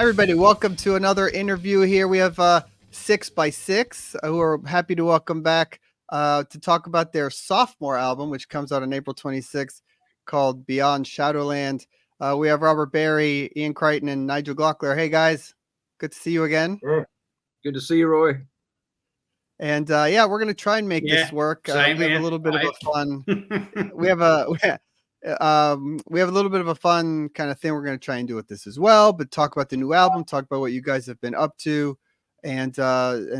everybody. Welcome to another interview here. We have SiX by SiX, who are happy to welcome back to talk about their sophomore album, which comes out on April 26th, called Beyond Shadowland. We have Robert Berry, Ian Crichton, and Nigel Glocker. Hey, guys. Good to see you again. Hey, good to see you, Roy. And yeah, we're going to try and make this work. We have a little bit of a fun. we have a little bit of a fun kind of thing we're going to try and do with this as well, but talk about the new album, talk about what you guys have been up to, and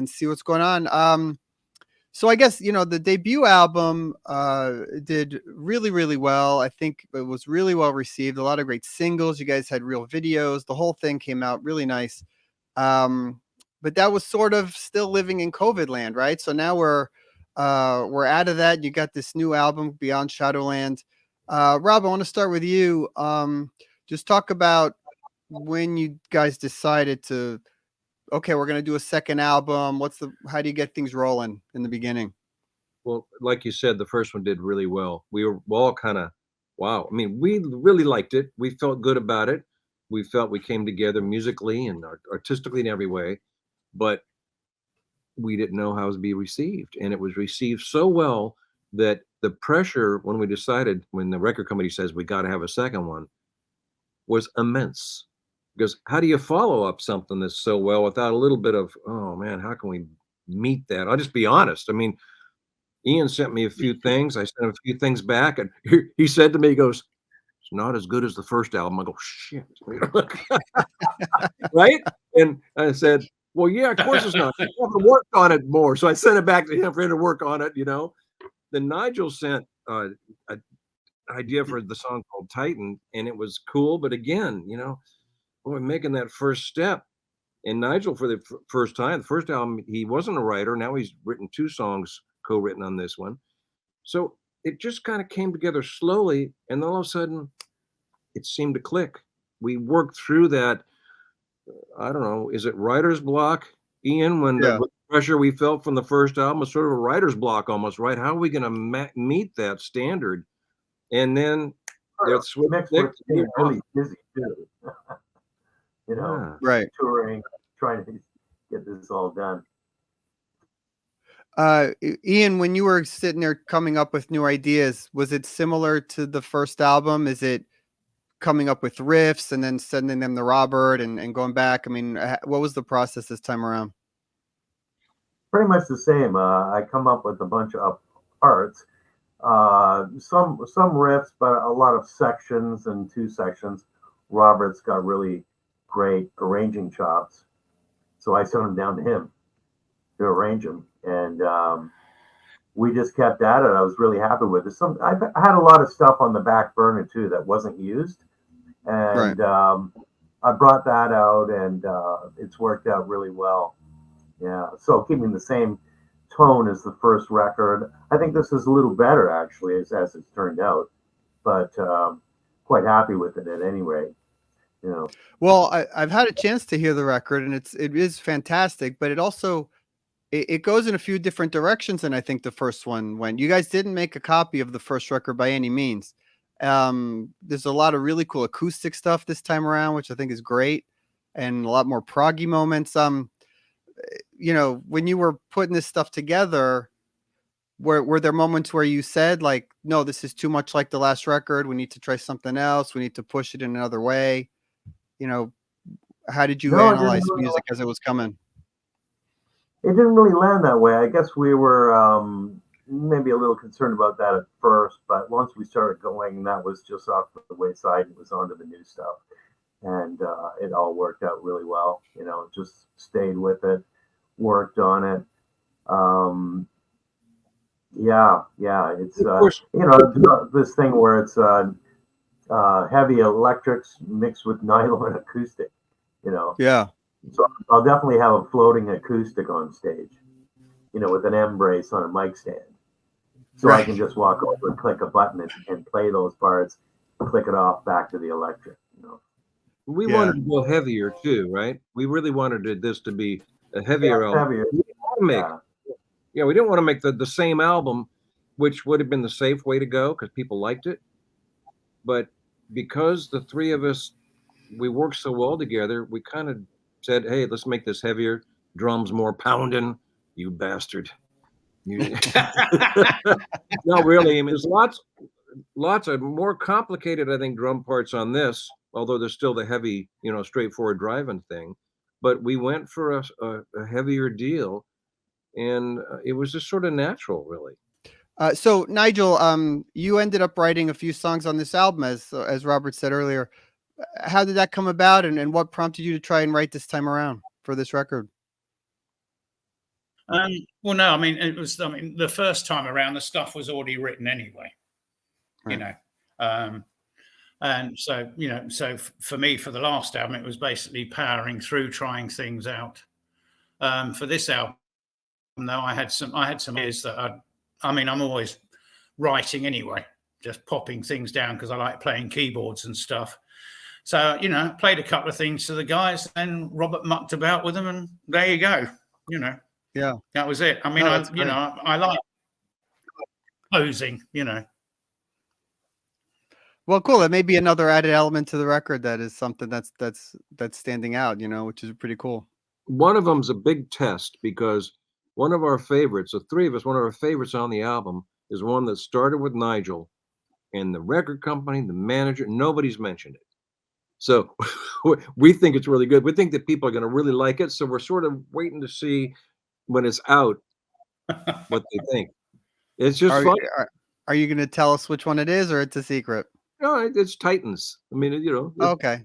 see what's going on. So I guess, the debut album did really, really well. I think it was really well received. A lot of great singles. You guys had real videos. The whole thing came out really nice. But that was sort of still living in COVID land, right? So now we're out of that. You got this new album, Beyond Shadowland. Rob, I want to start with you. Just talk about when you guys decided to, okay, we're going to do a second album. How do you get things rolling in the beginning? Well, like you said, the first one did really well. We were all kind of, wow. I mean, we really liked it. We felt good about it. We felt we came together musically and artistically in every way, but we didn't know how it would be received. And it was received so well that the pressure when the record company says we got to have a second one was immense. Because how do you follow up something that's so well without a little bit of, oh man, how can we meet that? I'll just be honest. I mean, Ian sent me a few things. I sent him a few things back, and he said to me, he goes, it's not as good as the first album. I go, shit. Right? And I said, well, yeah, of course it's not. I haven't worked on it more. So I sent it back to him for him to work on it, Then Nigel sent an idea for the song called Titan, and it was cool. But again, we're making that first step. And Nigel, for the first time, the first album, he wasn't a writer. Now he's written 2 songs co-written on this one. So it just kind of came together slowly. And then all of a sudden, it seemed to click. We worked through that. I don't know. Is it writer's block, Ian? When the pressure we felt from the first album was sort of a writer's block almost, right? How are we going to meet that standard? And then that's what mixed with being really busy too. Right. Touring, trying to get this all done. Ian, when you were sitting there coming up with new ideas, was it similar to the first album? Is it coming up with riffs and then sending them to Robert and going back? I mean, what was the process this time around? Pretty much the same. I come up with a bunch of parts, some riffs, but a lot of sections and 2 sections. Robert's got really great arranging chops, so I sent them down to him to arrange them, and we just kept at it. I was really happy with it. I had a lot of stuff on the back burner too that wasn't used, and I brought that out, and it's worked out really well. Yeah, so keeping the same tone as the first record. I think this is a little better actually, as it's turned out, but quite happy with it at any rate. Well, I've had a chance to hear the record, and it is fantastic, but it also it goes in a few different directions than I think the first one went. You guys didn't make a copy of the first record by any means. There's a lot of really cool acoustic stuff this time around, which I think is great, and a lot more proggy moments. When you were putting this stuff together, were there moments where you said, like, no, this is too much like the last record, we need to try something else, we need to push it in another way? How did you analyze music as it was coming? It didn't really land that way. I guess we were maybe a little concerned about that at first, but once we started going, that was just off the wayside. It was onto the new stuff, and it all worked out really well. Just stayed with it, worked on it. It's this thing where it's heavy electrics mixed with nylon acoustic. So I'll definitely have a floating acoustic on stage, with an M brace on a mic stand. So I can just walk over and click a button and play those parts, click it off back to the electric. We wanted to go heavier too, right? We really wanted this to be a heavier album. Heavier. We didn't want to make the same album, which would have been the safe way to go because people liked it. But because the 3 of us we worked so well together, we kind of said, hey, let's make this heavier, drums more pounding, you bastard. No, really, I mean, there's lots of more complicated, I think, drum parts on this, although there's still the heavy, straightforward driving thing. But we went for a heavier deal, and it was just sort of natural, really. So Nigel, you ended up writing a few songs on this album, as Robert said earlier. How did that come about, and what prompted you to try and write this time around for this record? Well, no, I mean, the first time around, the stuff was already written anyway, right. And so, so for me, for the last album, it was basically powering through, trying things out. For this album, though, I had some ideas that I'm always writing anyway, just popping things down because I like playing keyboards and stuff. So, played a couple of things to the guys, and Robert mucked about with them, and there you go, Yeah, that was it. I mean, I like posing, Well, cool. It may be another added element to the record that is something that's standing out, which is pretty cool. One of them's a big test because one of our favorites, the three of us, one of our favorites on the album is one that started with Nigel, and the record company, the manager, nobody's mentioned it. So we think it's really good. We think that people are going to really like it. So we're sort of waiting to see when it's out what they think. It's just fun. Are you going to tell us which one it is, or it's a secret? No, it's Titans. I mean, Okay.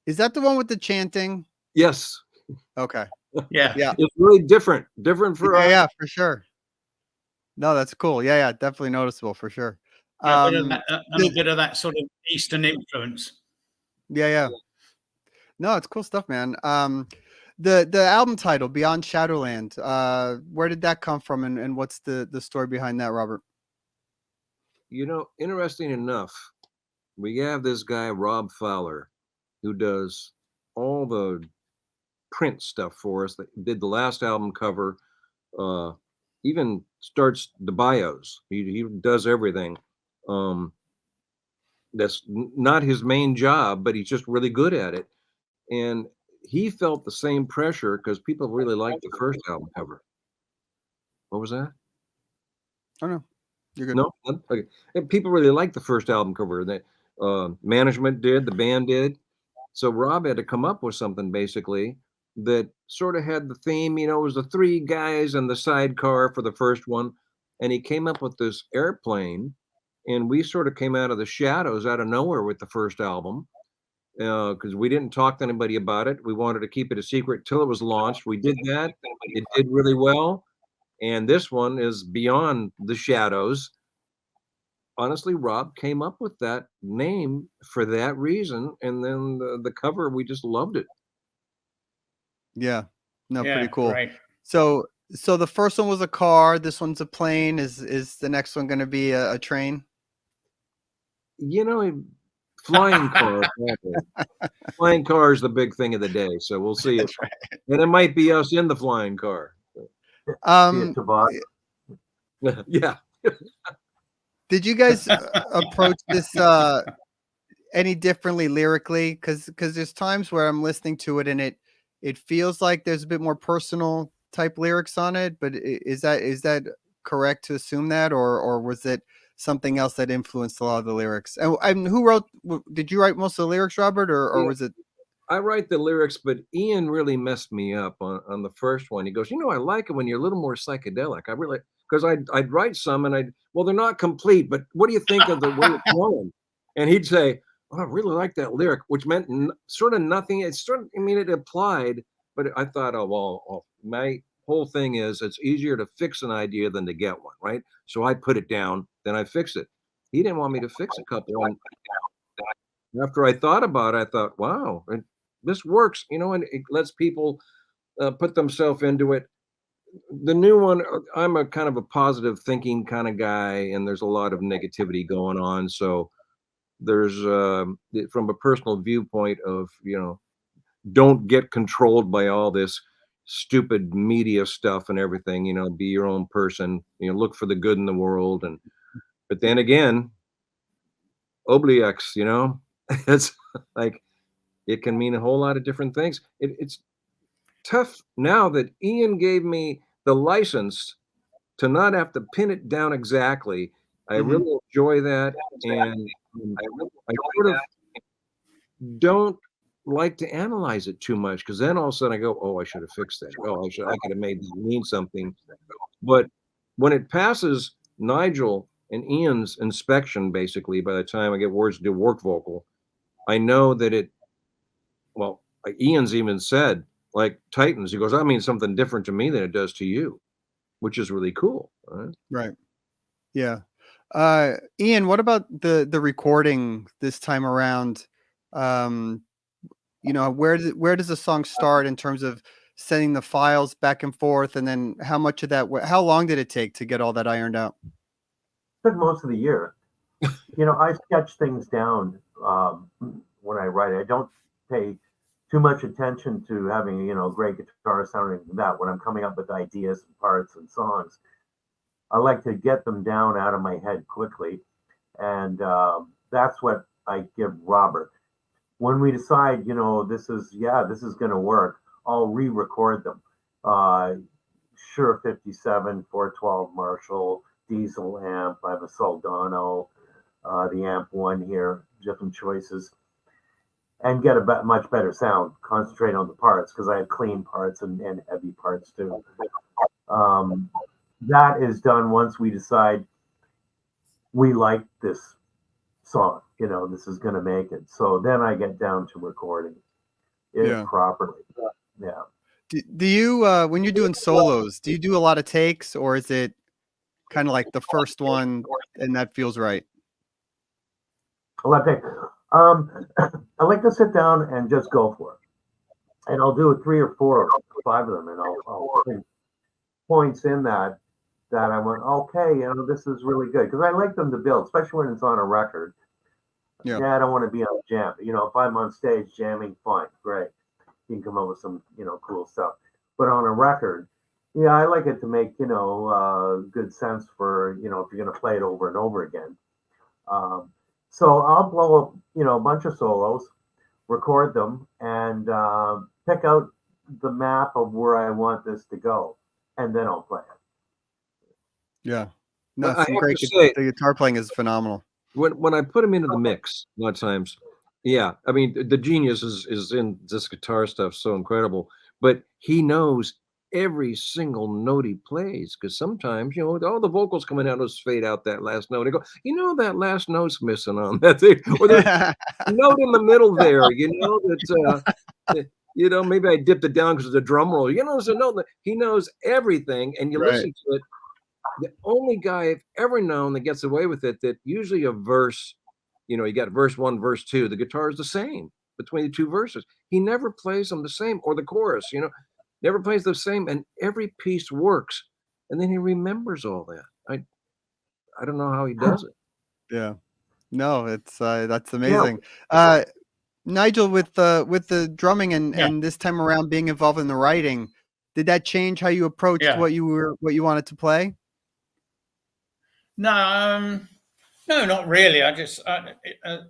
Is that the one with the chanting? Yes. Okay. Yeah. It's really different for us. Yeah, for sure. No, that's cool. Yeah, definitely noticeable for sure. A bit of that sort of Eastern influence. Yeah. No, it's cool stuff, man. The album title, Beyond Shadowland, where did that come from, and what's the story behind that, Robert? Interesting enough, we have this guy, Rob Fowler, who does all the print stuff for us, that did the last album cover, even starts the bios. He does everything. That's not his main job, but he's just really good at it. And he felt the same pressure because people really liked the first album cover. What was that? Oh, no. You're good. No? Okay. And people really liked the first album cover. That management did, the band did. So Rob had to come up with something basically that sort of had the theme, it was the three guys and the sidecar for the first one. And he came up with this airplane, and we sort of came out of the shadows, out of nowhere with the first album. Because we didn't talk to anybody about it. We wanted to keep it a secret till it was launched. We did that. It did really well. And this one is Beyond the Shadows. Honestly, Rob came up with that name for that reason. And then the cover, we just loved it. Yeah. No, pretty cool. Right. So the first one was a car. This one's a plane. Is the next one going to be a train? Flying car. Flying car is the big thing of the day. So we'll see it. Right. And it might be us in the flying car. Yeah. Did you guys approach this any differently lyrically? Because there's times where I'm listening to it and it feels like there's a bit more personal type lyrics on it. But is that correct to assume that, or was it something else that influenced a lot of the lyrics? And who wrote? Did you write most of the lyrics, Robert, or was it? I write the lyrics, but Ian really messed me up on the first one. He goes, I like it when you're a little more psychedelic. I really, because I'd write some and they're not complete, but what do you think of the way it's going? And he'd say, oh, I really like that lyric, which meant sort of nothing. It applied, but I thought, my whole thing is it's easier to fix an idea than to get one, right? So I put it down, then I fix it. He didn't want me to fix a couple. And after I thought about it, I thought, wow, this works, and it lets people put themselves into it. The new one, I'm a kind of a positive thinking kind of guy, and there's a lot of negativity going on. So there's, from a personal viewpoint of, don't get controlled by all this stupid media stuff and everything, be your own person, look for the good in the world. But then again, Obliax, it's like, It can mean a whole lot of different things. It's tough now that Ian gave me the license to not have to pin it down exactly. I really enjoy that, and I sort of don't like to analyze it too much, because then all of a sudden I go, oh, I should have fixed that. Oh, I could have made that mean something. But when it passes Nigel and Ian's inspection, basically, by the time I get words to do work vocal, I know that well, Ian's even said, like Titans, he goes, that means something different to me than it does to you, which is really cool. Right. Yeah. Ian, what about the recording this time around? You know, where does the song start in terms of sending the files back and forth, and then how much of that? How long did it take to get all that ironed out? Took most of the year. You know, I sketch things down when I write. I don't pay too much attention to having, you know, great guitar sounding that when I'm coming up with ideas and parts and songs. I like to get them down out of my head quickly, and that's what I give Robert. When we decide, you know, this is going to work, I'll re-record them. Sure, 57, 412 Marshall, diesel amp. I have a Soldano, the amp one here, different choices, and get a much better sound. Concentrate on the parts, because I have clean parts and heavy parts too. That is done once we decide we like this song, you know, this is going to make it. So then I get down to recording it properly. Yeah. Do you, when you're doing solos, do you do a lot of takes, or is it kind of like the first one and that feels right? I like to sit down and just go for it. And I'll do 3 or 4 or 5 of them, and I'll put points in that I went, okay, you know, this is really good, because I like them to build, especially when it's on a record. Yeah, I don't want to be on a jam. You know, if I'm on stage jamming, fine, great. You can come up with some, you know, cool stuff. But on a record, yeah, I like it to make, you know, good sense for, you know, if you're going to play it over and over again. So I'll blow up, you know, a bunch of solos, record them, and pick out the map of where I want this to go, and then I'll play it. Yeah, no, some great. The guitar playing is phenomenal. When I put him into the mix, a lot of times, yeah, I mean, the genius is in this guitar stuff, so incredible. But he knows every single note he plays, because sometimes, you know, all the vocals coming out, those fade out that last note. I go, you know, that last note's missing on that thing, or there's a note in the middle there, you know, that you know, maybe I dipped it down because of the drum roll. You know, there's a note that he knows everything, and you listen to it. The only guy I've ever known that gets away with it, that usually a verse, you know, you got verse 1, verse 2, the guitar is the same between the 2 verses. He never plays them the same, or the chorus, you know, never plays the same, and every piece works. And then he remembers all that. I don't know how he does it. Yeah, no, it's that's amazing. Nigel, with the drumming and this time around being involved in the writing, did that change how you approached what you wanted to play? No, not really. I just,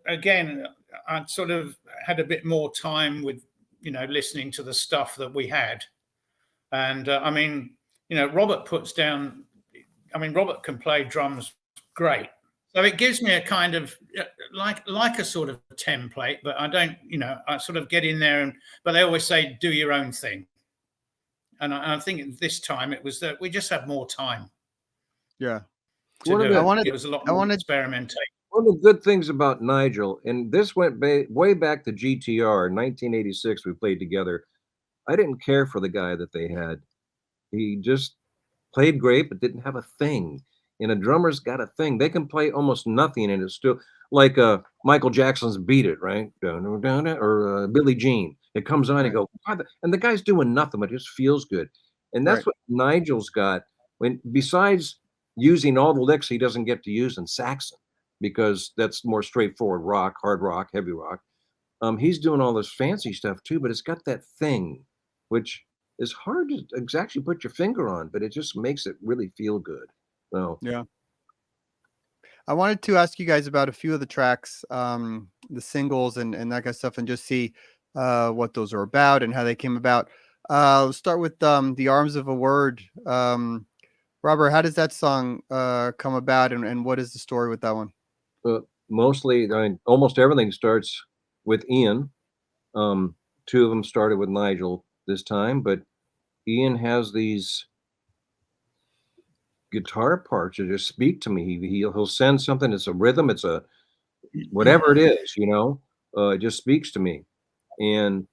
again, I sort of had a bit more time with, you know, listening to the stuff that we had. And I mean, you know, Robert puts down, I mean, Robert can play drums great. So it gives me a kind of like a sort of template, but I don't, you know, I sort of get in there, but they always say, do your own thing. And I think this time it was that we just had more time. Yeah. It was a lot more experimentation. One of the good things about Nigel, and this went way back to GTR, 1986, we played together. I didn't care for the guy that they had. He just played great, but didn't have a thing. And a drummer's got a thing. They can play almost nothing, and it's still like Michael Jackson's Beat It, right? Or Billie Jean. It comes on and go, and the guy's doing nothing, but it just feels good. And that's what Nigel's got. Besides using all the licks he doesn't get to use in Saxon, because that's more straightforward rock, hard rock, heavy rock. He's doing all this fancy stuff too, but it's got that thing, which is hard to exactly put your finger on, but it just makes it really feel good. So yeah. I wanted to ask you guys about a few of the tracks, the singles and that kind of stuff, and just see what those are about and how they came about. Let's start with The Arms of a Word. Robert, how does that song come about, and what is the story with that one? Mostly, almost everything starts with Ian. Two of them started with Nigel this time, but Ian has these guitar parts that just speak to me. He'll send something. It's a rhythm. It's a whatever it is, it just speaks to me. And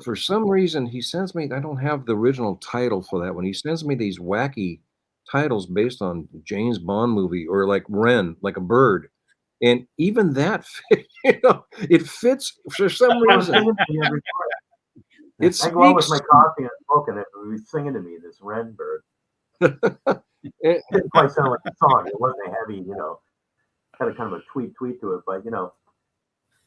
for some reason, he sends me, I don't have the original title for that one. He sends me these wacky titles based on James Bond movie, or like Wren, like a bird. And even that, it fits for some reason. I go out with my coffee and smoking it, and he's singing to me, this Wren bird. It didn't quite sound like a song. It wasn't a heavy, had a kind of a tweet to it, but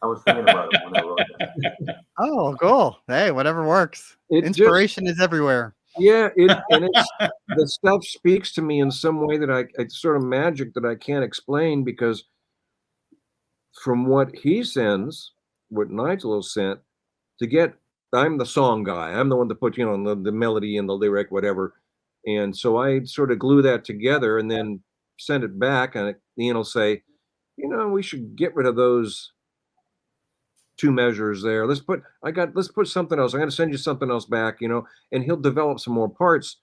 I was thinking about it when I wrote that. Oh, cool. Hey, whatever works. Inspiration is everywhere. Yeah, the stuff speaks to me in some way that it's sort of magic that I can't explain, because from what he sends, what Nigel has sent, I'm the song guy. I'm the one to put, the melody and the lyric, whatever. And so I sort of glue that together and then send it back, and Ian will say, we should get rid of those two measures there. Let's put something else. I'm going to send you something else back, and he'll develop some more parts.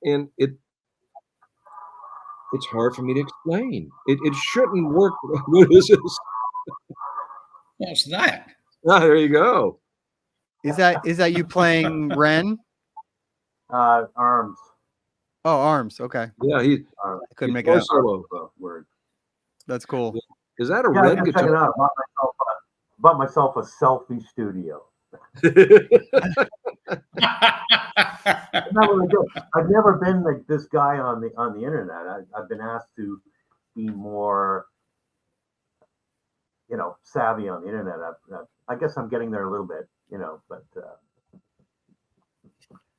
And it's hard for me to explain. It shouldn't work. What is this? What's that? Ah, there you go. Is that you playing Wren? Arms. Oh, Arms. Okay. Yeah, I couldn't make it out. Solo. That's cool. Is that a red guitar? Check it out. Bought myself a selfie studio. I've never been like this guy on the internet. I've been asked to be more, savvy on the internet. I guess I'm getting there a little bit, but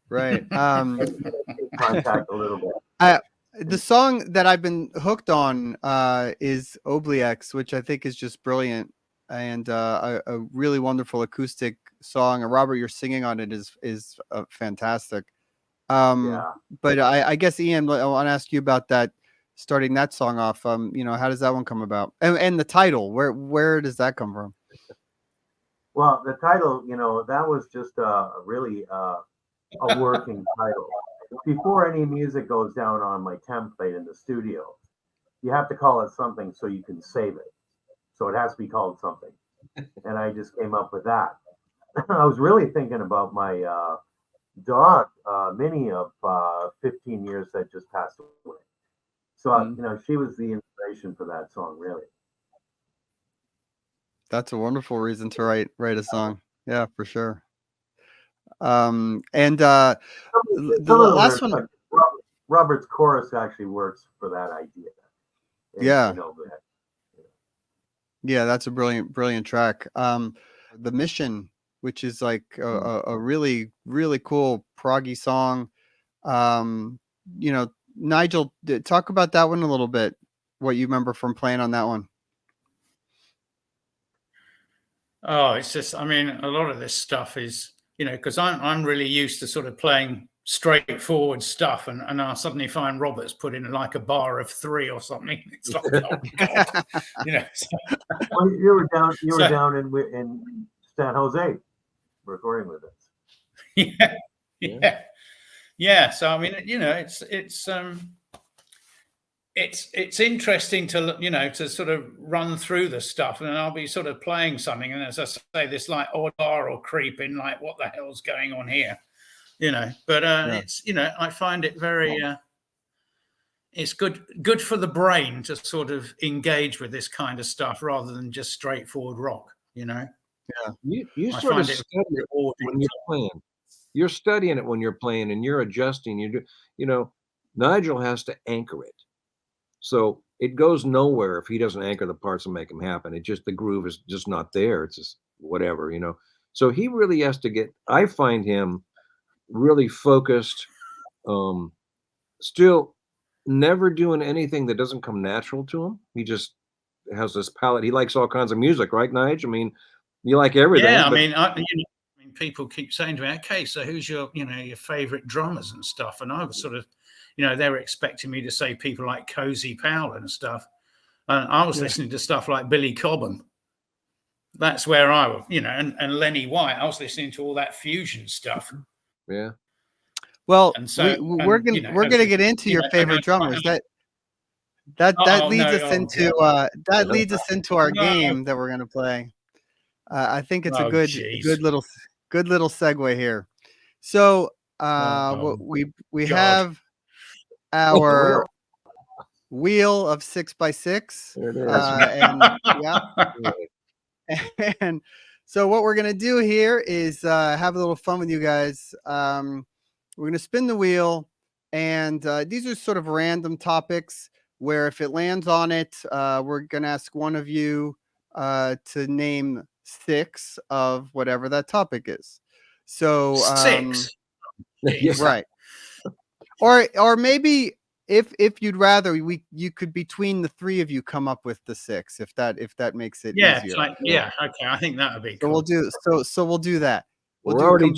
right. Contact a little bit. The song that I've been hooked on is Obliex, which I think is just brilliant, and a really wonderful acoustic song. And Robert, your singing on it is fantastic. But I guess, Ian, I want to ask you about that, starting that song off. How does that one come about? And the title, where does that come from? Well, the title, that was just really a working title. Before any music goes down on my template in the studio, you have to call it something so you can save it. So it has to be called something. And I just came up with that. I was really thinking about my dog, Minnie, of 15 years that just passed away. So, she was the inspiration for that song, really. That's a wonderful reason to write a song. Yeah, for sure. And the last one, Robert's chorus actually works for that idea. Yeah, that's a brilliant track. The Mission, which is like a really, really cool proggy song. Nigel, talk about that one a little bit. What you remember from playing on that one? Oh, it's just, a lot of this stuff is, because I'm really used to sort of playing straightforward stuff, and I suddenly find Robert's put in like a bar of 3 or something. It's like, oh God, Well, you were down in San Jose recording with us. Yeah. So it's interesting to to sort of run through the stuff, and I'll be sort of playing something, and as I say, this like odd bar or creep in, like, what the hell's going on here, But it's I find it very it's good for the brain to sort of engage with this kind of stuff rather than just straightforward rock. Yeah, you sort of study it when you're playing. You're studying it when you're playing, and you're adjusting. Nigel has to anchor it. So it goes nowhere if he doesn't anchor the parts and make them happen. The groove is just not there. It's just whatever, So he really has to I find him really focused, still never doing anything that doesn't come natural to him. has this palette. He likes all kinds of music, right, Nigel? I mean, you like everything. Yeah, I mean, people keep saying to me, "Okay, so who's your favorite drummers and stuff?" And I was sort of, they were expecting me to say people like Cozy Powell and stuff, and I was listening to stuff like Billy Cobham. That's where I was, and Lenny White. I was listening to all that fusion stuff. Yeah. Well, and so we're gonna get into your favorite drummers. That leads us into our game that we're gonna play. I think it's a good little segue here. So we have our wheel of 6x6. And so what we're gonna do here is have a little fun with you guys. We're gonna spin the wheel, and these are sort of random topics where if it lands on it, we're gonna ask one of you to name 6 of whatever that topic is. So 6, right? Or maybe if you'd rather, you could between the 3 of you come up with the 6 if that makes it easier. Okay, I think that would be cool. So we'll do that. We'll do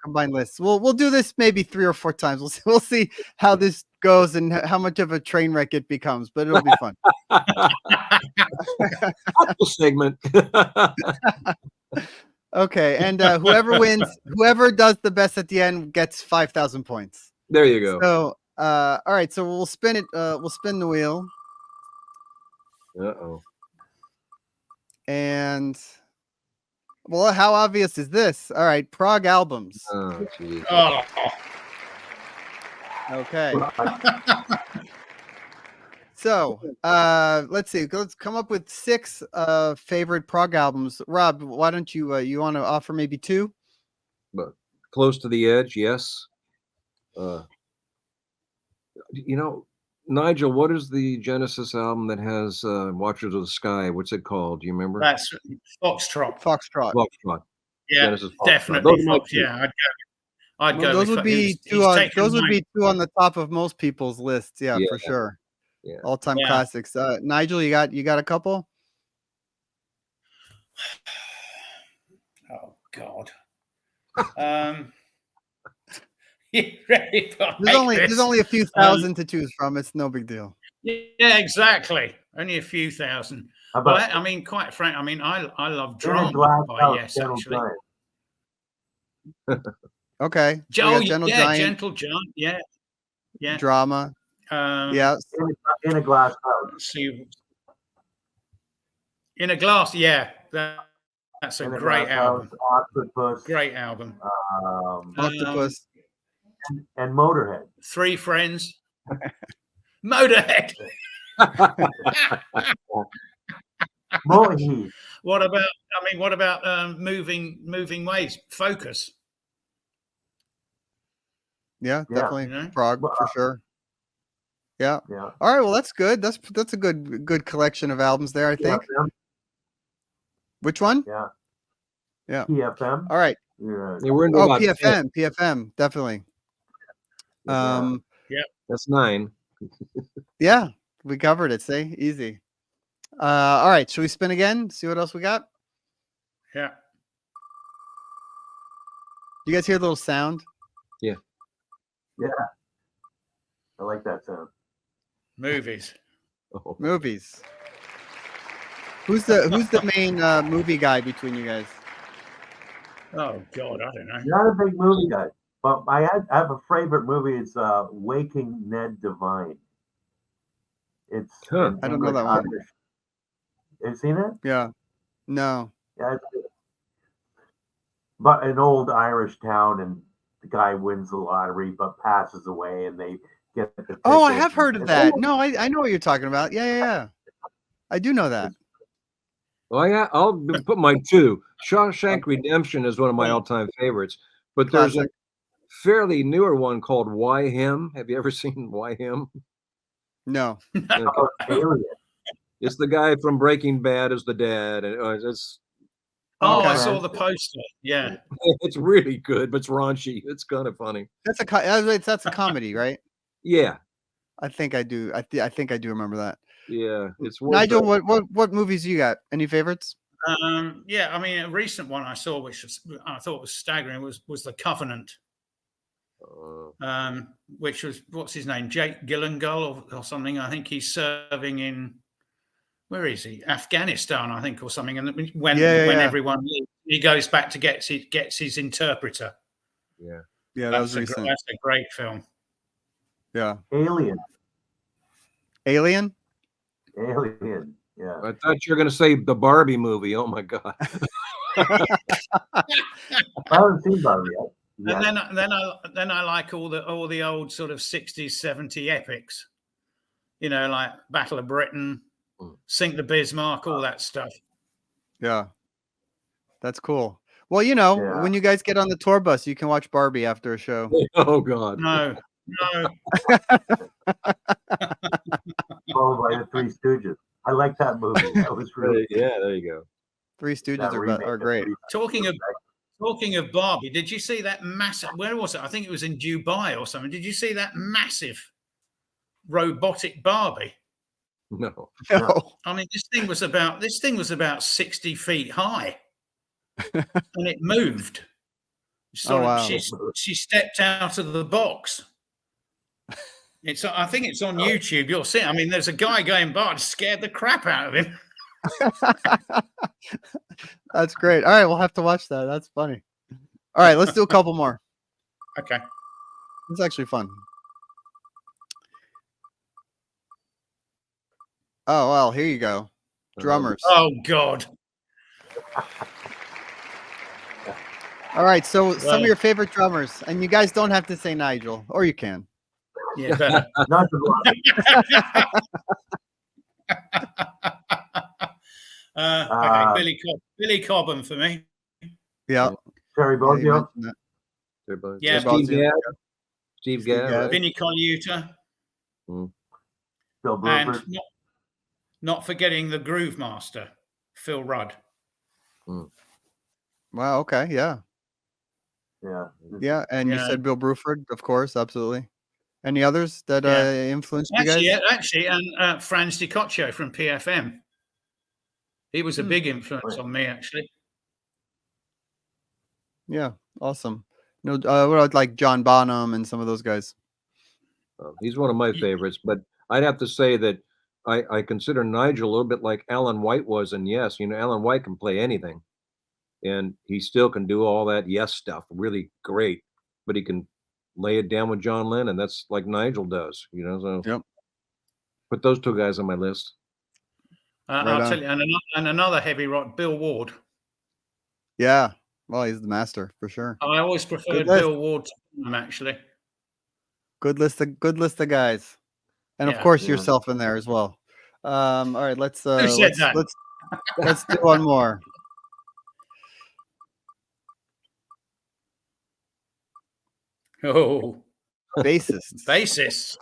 combined lists. We'll do this maybe 3 or 4 times. We'll see how this goes and how much of a train wreck it becomes, but it'll be fun. Segment. Okay, and whoever wins, whoever does the best at the end gets 5,000 points. There you go. So all right, so we'll spin it. We'll spin the wheel. Uh-oh. And well, how obvious is this? All right, Prog albums. Oh, geez. Oh. Okay. So let's see. Let's come up with 6 favorite Prog albums. Rob, why don't you want to offer maybe 2? But Close to the Edge, yes. Nigel, what is the Genesis album that has Watchers of the Sky? What's it called? Do you remember? That's Foxtrot. Foxtrot. Yeah, Genesis definitely. I'd go. Those would be 2 on the top of most people's lists. Yeah, for sure. Yeah. All-time classics. Nigel, you got a couple? Oh God. There's only a few thousand to choose from. It's no big deal. Yeah, exactly. Only a few thousand. But I mean, quite frankly, I love Drama by Yes, actually. Okay. Gentle Giant. Yeah. Drama. Yes. In a Glass House. See, In a Glass. Yeah, that's a great album. Octopus. Great album. Octopus. And Motorhead. 3 Friends. Motorhead. Motorhead. What about Moving Waves? Focus. Yeah, definitely. Prog for sure. Yeah. All right. Well, that's good. That's a good collection of albums there, I think. Which one? Yeah. PFM. All right. Yeah, we're into PFM, definitely. That's 9. Yeah, we covered it. See, easy. All right. Should we spin again? See what else we got? Yeah. You guys hear a little sound? Yeah. Yeah. I like that sound. Movies. Oh. Movies. Who's the main movie guy between you guys? Oh God, I don't know. Not a big movie guy, but I have a favorite movie. It's Waking Ned Divine. It's I don't know that one. Have you seen it? Yeah. No. Yeah. But an old Irish town, and the guy wins the lottery but passes away, and they get the ticket. Oh, I have heard of that. No, I know what you're talking about. Yeah. I do know that. Well, yeah, I'll put my 2. Shawshank Redemption is one of my all-time favorites, but there's a fairly newer one called Why Him? Have you ever seen Why Him? No. It's the guy from Breaking Bad as the dad, and it's. I saw the poster. Yeah, it's really good, but it's raunchy. It's kind of funny. That's a comedy, right? Yeah, I think I do. I think I do remember that. Yeah, it's worth Nigel, it. what movies you got? Any favorites? Yeah, I mean, a recent one I saw, which I thought was staggering, was The Covenant, which was, what's his name, Jake Gyllenhaal or something. I think he's serving in, where is he? Afghanistan, I think, or something. And when everyone leaves, he goes back to gets his interpreter. Yeah, that was recent. That's a great film. Yeah, Alien. Alien. Yeah. I thought you were going to say the Barbie movie. Oh my God. I haven't seen Barbie yet. And then I like all the old sort of 60s, 70s epics. You know, like Battle of Britain, Sink the Bismarck, all that stuff. Yeah, that's cool. Well, you know, when you guys get on the tour bus, you can watch Barbie after a show. Oh God. No. Followed by the Three Stooges. I like that movie. That was really there you go. Three Stooges are great. Talking of Barbie, did you see that massive? Where was it? I think it was in Dubai or something. Did you see that massive robotic Barbie? No. I mean, this thing was about 60 feet high, and it moved. She stepped out of the box. I think it's on YouTube. You'll see it. I mean, there's a guy going by, scared the crap out of him. That's great. All right, we'll have to watch that. That's funny. All right, let's do a couple more. Okay. It's actually fun. Oh, well, here you go. Drummers. Oh, God. All right, so some of your favorite drummers, and you guys don't have to say Nigel, or you can. Yeah, better. Not the Okay, Billy Cobham for me. Yeah. Terry Bozzio. Yeah. Steve Gadd. Vinnie Colaiuta. Bill Bruford. And not forgetting the Groove Master, Phil Rudd. Wow. Okay. Yeah. And you said Bill Bruford, of course, absolutely. Any others that influenced you guys? Actually, and Franz DiCoccio from PFM. He was a big influence on me, actually. Yeah, awesome. No, what about like John Bonham and some of those guys? He's one of my favorites, but I'd have to say that I consider Nigel a little bit like Alan White was, and yes, you know, Alan White can play anything, and he still can do all that yes stuff really great, but he can lay it down with John Lennon. That's like Nigel does, you know. So put those two guys on my list. I'll tell you, and another heavy rock, Bill Ward. Yeah, well, he's the master for sure. I always preferred Bill Ward to him, actually. Good list of guys, and of course yourself in there as well. All right, let's do one more. Oh, bassist.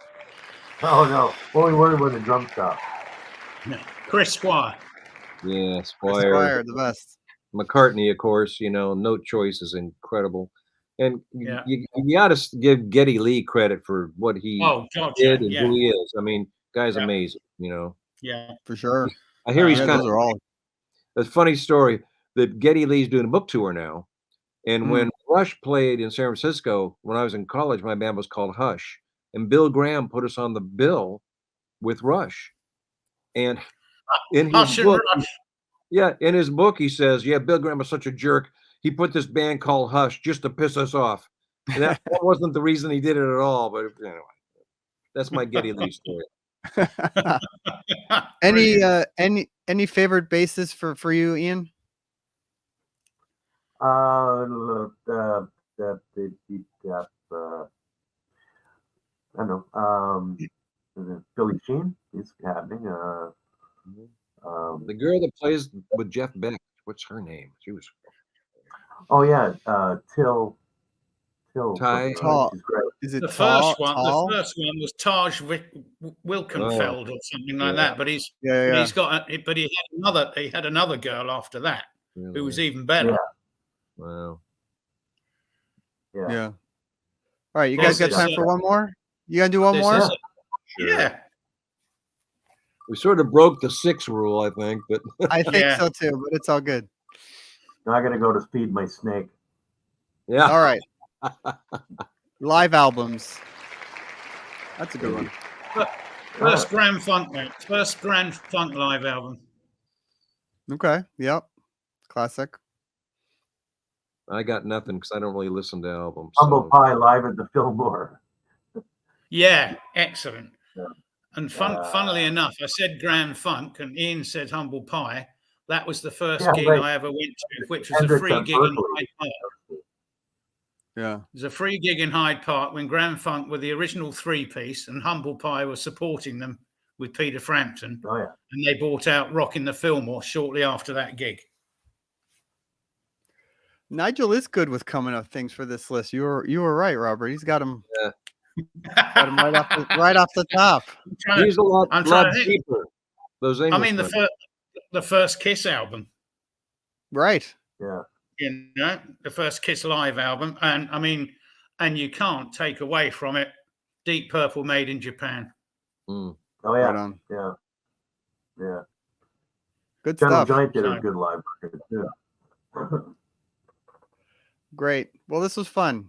Oh no! Only worried when the drum stop. No. Chris Squire. Yeah, Squire, the best. McCartney, of course. You know, note choice is incredible, and you got to give Geddy Lee credit for what he did and who he is. I mean, guy's amazing. You know. Yeah, for sure. I hear he's kind of a funny story that Geddy Lee's doing a book tour now. And when Rush played in San Francisco, when I was in college, my band was called Hush. And Bill Graham put us on the bill with Rush. And in his book, in his book, he says, Bill Graham was such a jerk. He put this band called Hush just to piss us off. And that wasn't the reason he did it at all. But anyway, that's my Geddy Lee story. Any favorite bassists for you, Ian? I don't know. Billy Sheen is happening. The girl that plays with Jeff Beck, what's her name? She was. Oh yeah, Till. Ty. She's great. Is it the first one? The first one was Taj Wilkenfeld or something like that. But he's got. But he had another girl after that who was even better. Yeah. Wow. Yeah. All right, you guys got time for one more? You gotta do one more? Yeah. We sort of broke the SiX rule, I think, but I think so too, but it's all good. Now I got to go to feed my snake. yeah. All right. Live albums. That's a good one. First Grand Funk, mate. First Grand Funk live album. Okay. Yep. Classic. I got nothing because I don't really listen to albums. Humble Pie live at the Fillmore. Yeah, excellent. Yeah. And funnily enough, I said Grand Funk, and Ian said Humble Pie. That was the first gig I ever went to, which was a free gig in Hyde Park. Yeah. It was a free gig in Hyde Park when Grand Funk were the original three-piece, and Humble Pie was supporting them with Peter Frampton. Oh yeah. And they brought out Rockin' the Fillmore shortly after that gig. Nigel is good with coming up things for this list. You were right, Robert. He's got him. Yeah. Got him right off the top. He's a lot deeper. Those English. I mean, the first Kiss album. Right. Yeah. You know, the first Kiss live album, and I mean, and you can't take away from it Deep Purple Made in Japan. Oh yeah. Right on. Yeah. Yeah. Good General stuff. Giant did a good live record too. Great. Well, this was fun.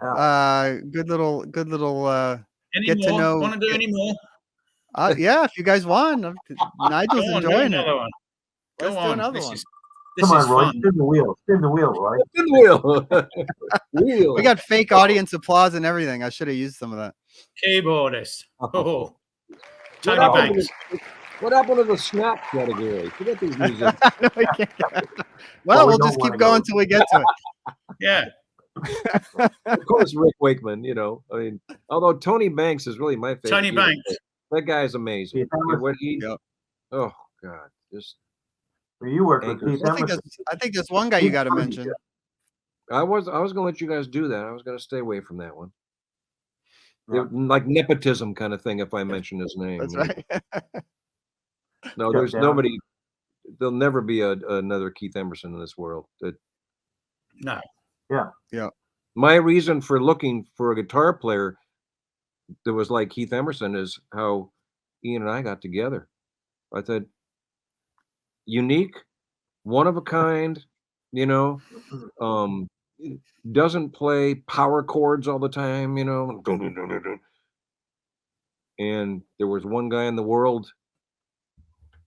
Good little get to know. Want to do any more? Yeah, if you guys want. Nigel's enjoying it. Let's do another one. Come on, Roy. Spin the wheel. Spin the wheel, Roy. Spin the wheel. We got fake audience applause and everything. I should have used some of that. Keyboardist. Oh. Tony Banks. What happened to the snap category? Forget these music. No, we can't. Well, we'll just keep going until we get to it. Yeah. Of course, Rick Wakeman, you know. I mean, although Tony Banks is really my favorite. Tony Banks. That guy is amazing. Oh, God. Just. You work with Keith Emerson. I think there's one guy you got to mention. I was going to let you guys do that. I was going to stay away from that one. Like nepotism kind of thing if I mention his name. That's right. No, there's nobody. There'll never be another Keith Emerson in this world. No. Yeah. My reason for looking for a guitar player that was like Keith Emerson is how Ian and I got together. I thought, unique, one of a kind, you know, doesn't play power chords all the time, you know. And there was one guy in the world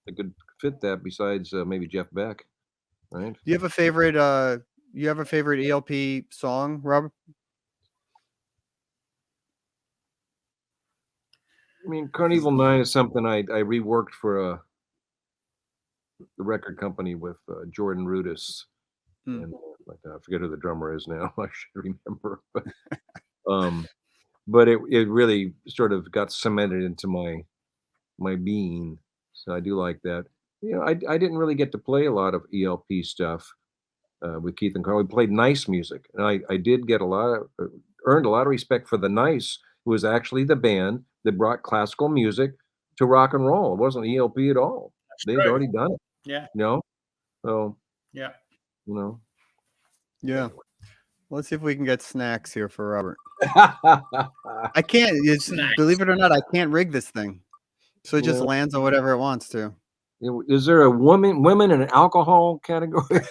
that could fit that besides maybe Jeff Beck, right? Do you have a favorite ELP song, Robert? I mean, Carnival 9 is something I reworked for the record company with Jordan Rudess, and I forget who the drummer is now. I should remember, but it really sort of got cemented into my being. So I do like that. You know, I didn't really get to play a lot of ELP stuff with Keith and Carl. We played nice music, and I did get earned a lot of respect for the Nice, who was actually the band that brought classical music to rock and roll. It wasn't ELP at all. They'd already done it. Yeah. You know? So yeah. You know. Yeah. Let's see if we can get snacks here for Robert. I can't. Believe it or not, I can't rig this thing, so it just lands on whatever it wants to. Is there a women and alcohol category?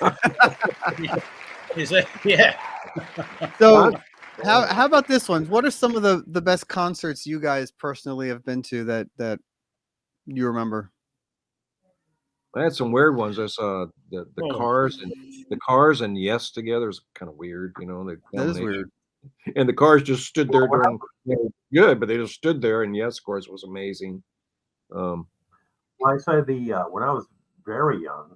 Is it? Yeah. So, how about this one? What are some of the best concerts you guys personally have been to that you remember? I had some weird ones. I saw the Cars and Yes together is kind of weird, you know. That is weird. And the Cars just stood there during good, but they just stood there. And Yes, of course, was amazing. I saw when I was very young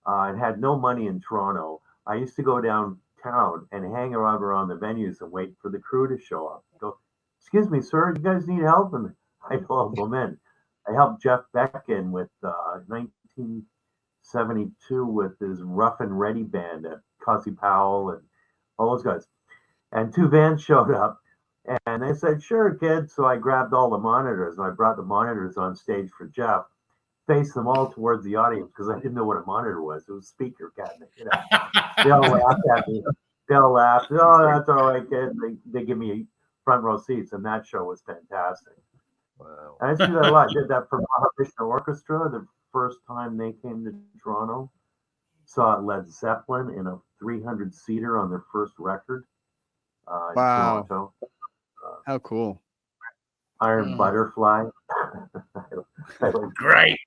and had no money in Toronto, I used to go downtown and hang around the venues and wait for the crew to show up. Go, excuse me, sir, you guys need help? And I'd help them in. I helped Jeff Beck in with 1972 with his Rough and Ready band at Cossie Powell and all those guys. And two bands showed up, and they said, sure, kid. So I grabbed all the monitors, and I brought the monitors on stage for Jeff, faced them all towards the audience because I didn't know what a monitor was. It was a speaker cabinet. You know? They all laughed at me. They all laughed. Oh, that's all right, kid. They give me front row seats, and that show was fantastic. Wow. I see that a lot. I did that for Mahavishnu Orchestra the first time they came to Toronto. Saw Led Zeppelin in a 300-seater on their first record in Toronto. How cool. Iron Butterfly. Great.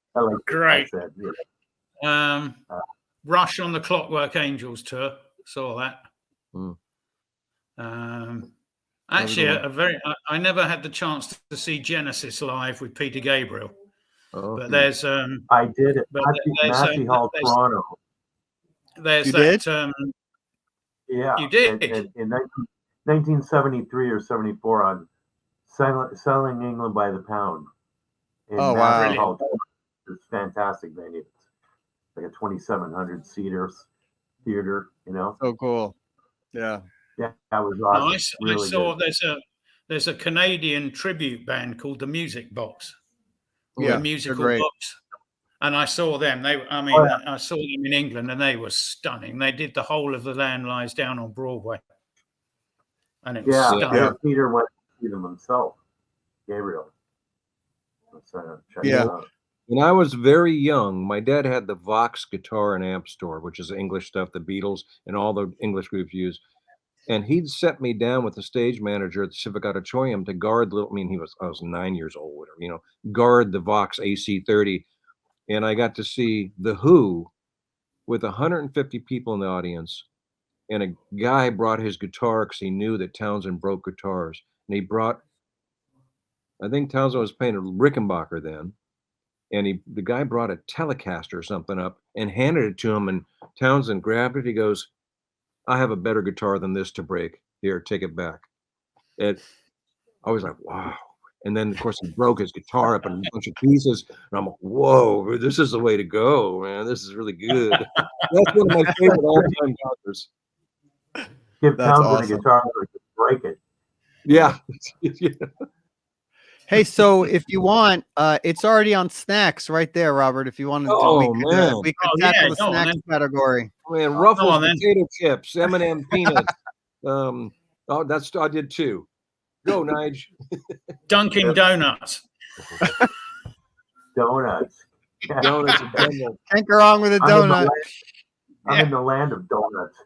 Great. Rush on the Clockwork Angels tour. Saw that. Actually, I never had the chance to see Genesis live with Peter Gabriel. But there's I did it at Massey Hall, Toronto. There's you that. Did? Yeah, you did in 1973 or 74 on Selling England by the Pound. Oh wow! It's fantastic venue. It's like a 2,700 seaters theater. You know. So cool. Yeah. Yeah, that was awesome. I saw there's a Canadian tribute band called the Music Box. Yeah, the Musical Box. And I saw them. I saw them in England, and they were stunning. They did the whole of The Land Lies Down on Broadway, and it was stunning. Yeah, Peter went to see them himself. Gabriel. Check it out. When I was very young, my dad had the Vox Guitar and Amp Store, which is English stuff the Beatles and all the English groups use. And he'd set me down with the stage manager at the Civic Auditorium to guard I was 9 years old, whatever, guard the Vox AC30. And I got to see The Who with 150 people in the audience. And a guy brought his guitar because he knew that Townsend broke guitars. And he brought, I think Townsend was playing a Rickenbacker then. And the guy brought a Telecaster or something up and handed it to him. And Townsend grabbed it. He goes, I have a better guitar than this to break. Here, take it back. I was like, wow. And then, of course, he broke his guitar up in a bunch of pieces. And I'm like, whoa, this is the way to go, man. This is really good. That's one of my favorite all-time concerts. Give Townsend a guitar to break it. Yeah. Hey, so if you want, it's already on snacks right there, Robert. If you want to, we could tackle the snacks category. Man, Ruffles potato chips, M&M peanuts. I did two. Go, Nige. Dunkin' Donuts. Donuts. Can't go wrong with a donut. I'm in the land of donuts.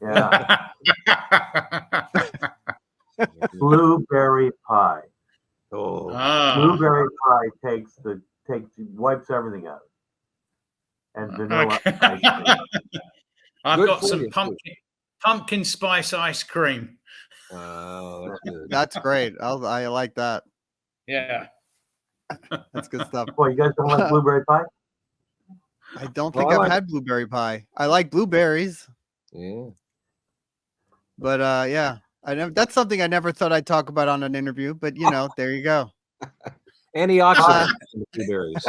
Yeah. Blueberry pie. Blueberry pie wipes everything out. And vanilla ice cream. I've got some pumpkin spice ice cream. Oh, that's good. That's great. I like that. Yeah. That's good stuff. Well, you guys don't like blueberry pie? I don't think I've had blueberry pie. I like blueberries. Yeah. But yeah. That's something I never thought I'd talk about on an interview, but there you go. Antioxidants in blueberries.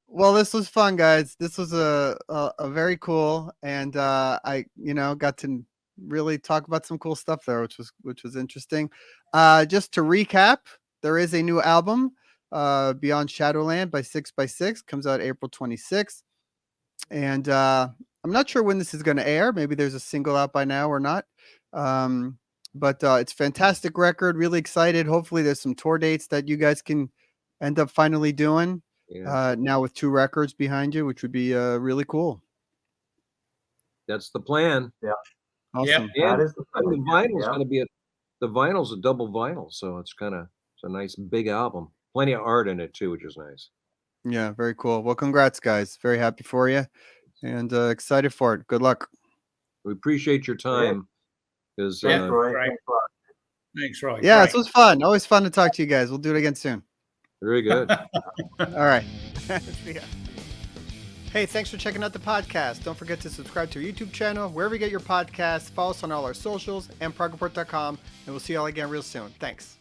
Well, this was fun, guys. This was a very cool, and I got to really talk about some cool stuff there, which was interesting. Just to recap, there is a new album, Beyond Shadowland by SiX comes out April 26th, and I'm not sure when this is going to air. Maybe there's a single out by now or not. But it's a fantastic record. Really excited. Hopefully there's some tour dates that you guys can end up finally doing now with 2 records behind you, which would be really cool. That's the plan. Yeah. Awesome. Yeah. And the vinyl's going to be the vinyl's a double vinyl. So it's a nice big album. Plenty of art in it too, which is nice. Yeah. Very cool. Well, congrats, guys. Very happy for you. And excited for it. Good luck. We appreciate your time. Thanks, Roy. Thanks, Roy. Yeah, this was fun. Always fun to talk to you guys. We'll do it again soon. Very good. All right. Hey, thanks for checking out the podcast. Don't forget to subscribe to our YouTube channel, wherever you get your podcasts. Follow us on all our socials and ProgReport.com. And we'll see you all again real soon. Thanks.